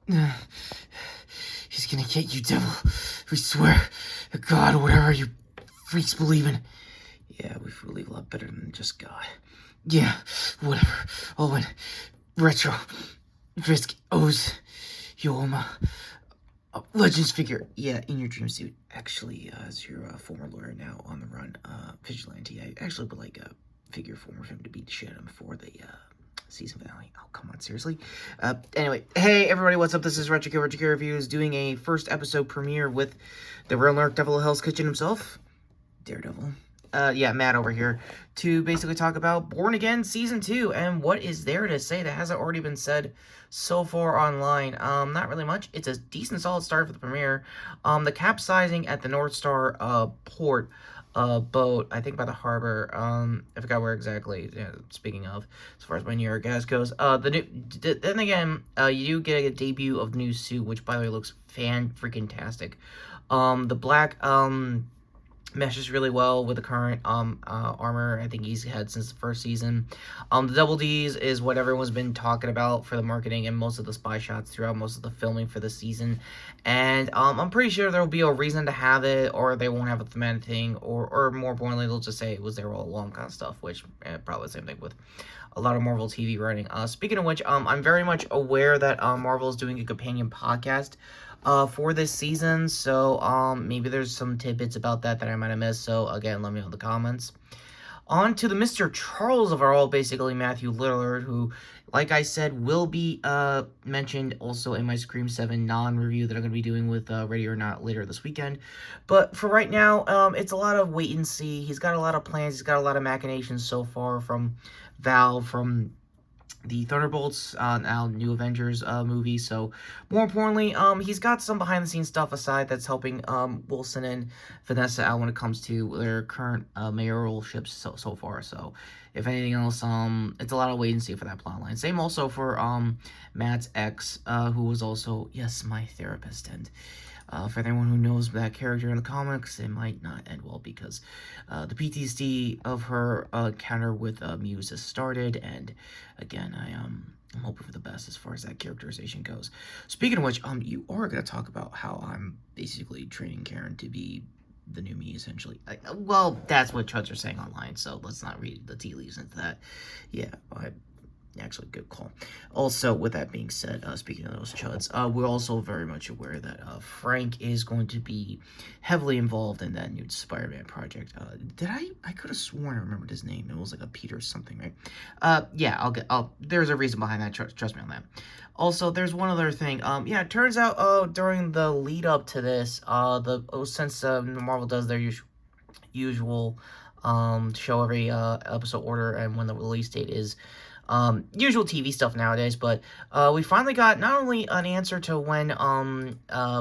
He's gonna get you, devil. We swear. God, whatever you freaks believe in. Yeah, we believe a lot better than just God. Yeah, whatever. Owen, Retro, Risk owes Yoma a Legends figure. Yeah, in your dream suit. Actually, as your former lawyer now on the run, vigilante, I actually would like a figure form of him to beat the shit out of him before the season finale. Oh, come on, seriously? Anyway, hey everybody, what's up? This is Retrokid. Retrokid Reviews doing a first episode premiere with the real Daredevil Hell's Kitchen himself, Daredevil. Yeah, Matt over here, to basically talk about Born Again Season 2, and what is there to say that hasn't already been said so far online? Not really much. It's a decent solid start for the premiere. The capsizing at the North Star, port, boat, I think by the harbor, I forgot where exactly, speaking of, as far as my New York gas goes, then again, you do get a debut of the new suit, which, by the way, looks fan-freaking-tastic. The black, meshes really well with the current armor I think he's had since the first season. The double D's is what everyone's been talking about for the marketing and most of the spy shots throughout most of the filming for the season. And I'm pretty sure there will be a reason to have it, or they won't have a thematic thing, or more importantly, they'll just say it was there all along kind of stuff, which probably the same thing with a lot of Marvel TV writing. Speaking of which, I'm very much aware that Marvel is doing a companion podcast for this season, so maybe there's some tidbits about that I might have missed, so again, let me know in the comments. On to the Mr. Charles of our all, basically Matthew Lillard, who, like I said, will be mentioned also in my Scream 7 non-review that I'm going to be doing with Ready or Not later this weekend. But for right now, it's a lot of wait and see. He's got a lot of plans, he's got a lot of machinations so far from Valve, from the Thunderbolts, now New Avengers movie. So more importantly, he's got some behind the scenes stuff aside that's helping Wilson and Vanessa out when it comes to their current mayoralships so far. So if anything else, it's a lot of wait and see for that plot line. Same also for Matt's ex, who was also, yes, my therapist. And for anyone who knows that character in the comics, it might not end well because the PTSD of her encounter with Muse has started, and again, I'm hoping for the best as far as that characterization goes. Speaking of which, you are going to talk about how I'm basically training Karen to be the new me, essentially. Well, that's what chuds are saying online, so let's not read the tea leaves into that. Yeah, actually, good call. Also, with that being said, speaking of those chuds, we're also very much aware that Frank is going to be heavily involved in that new Spider-Man project. I could have sworn I remembered his name. It was like a Peter something, right? Yeah, there's a reason behind that. Trust me on that. Also, there's one other thing. Yeah, it turns out, during the lead up to this, since Marvel does their usual show every episode order and when the release date is, usual TV stuff nowadays, but we finally got not only an answer to when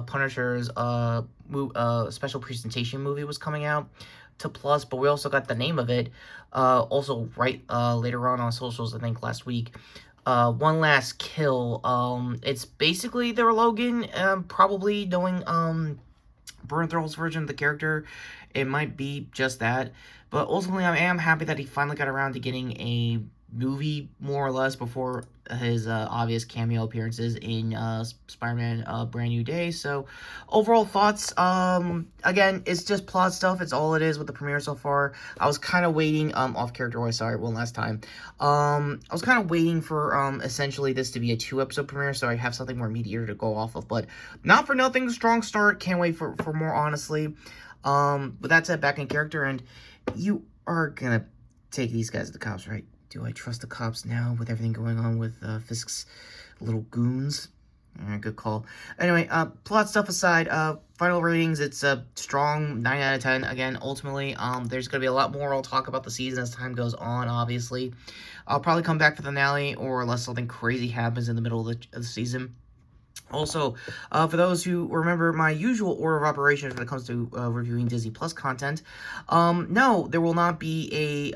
Punisher's special presentation movie was coming out to Plus, but we also got the name of it also right later on socials, I think last week. One Last Kill. It's basically their Logan, probably knowing Bernthald's version of the character, it might be just that. But ultimately, I am happy that he finally got around to getting a movie, more or less, before his obvious cameo appearances in Spider-Man Brand New Day. So, overall thoughts, again, it's just plot stuff. It's all it is with the premiere so far. I was kind of waiting, off character wise, sorry, one last time. I was kind of waiting for, essentially this to be a 2-episode premiere, so I have something more meatier to go off of, but not for nothing, strong start. Can't wait for more, honestly. With that said, back in character, and you are gonna take these guys to the cops, right? Do I trust the cops now with everything going on with Fisk's little goons? Good call. Anyway, plot stuff aside, final ratings, it's a strong 9 out of 10. Again, ultimately, there's going to be a lot more I'll talk about the season as time goes on, obviously. I'll probably come back for the finale, or unless something crazy happens in the middle of the season. Also, for those who remember my usual order of operations when it comes to reviewing Disney Plus content, no, there will not be a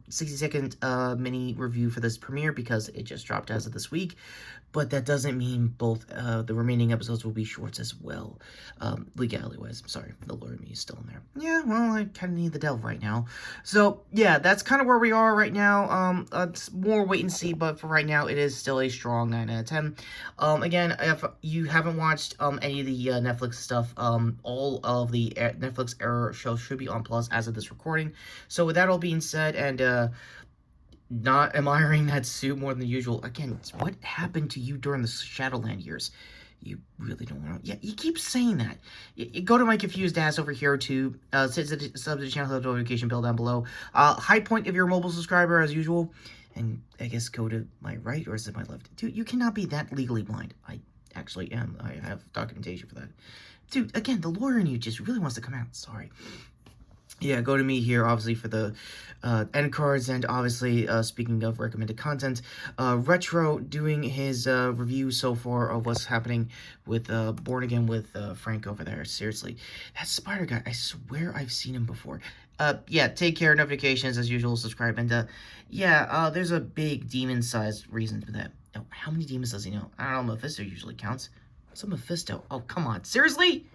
60-second mini review for this premiere because it just dropped as of this week. but that doesn't mean both the remaining episodes will be shorts as well. Legality-wise, I'm sorry, the lawyer me is still in there. Yeah, well, I kind of need the Delve right now. So, yeah, that's kind of where we are right now. It's more wait and see, but for right now, it is still a strong 9 out of 10. Again, if you haven't watched any of the Netflix stuff, all of the Netflix era shows should be on Plus as of this recording. So, with that all being said, and not admiring that suit more than usual. Again, what happened to you during the Shadowland years? You really don't want to... Yeah, you keep saying that. You go to my confused ass over here to sub to the channel, hit the notification bell down below. High point if you're a mobile subscriber, as usual. And I guess go to my right, or is it my left? Dude, you cannot be that legally blind. I actually am. I have documentation for that. Dude, again, the lawyer in you just really wants to come out. Sorry. Yeah, go to me here, obviously, for the end cards, and obviously, speaking of recommended content, Retro doing his review so far of what's happening with Born Again with Frank over there. Seriously, that spider guy, I swear I've seen him before. Yeah, take care, notifications, as usual, subscribe, and yeah, there's a big demon-sized reason for that. Oh, how many demons does he know? I don't know, Mephisto usually counts. What's a Mephisto? Oh, come on, seriously?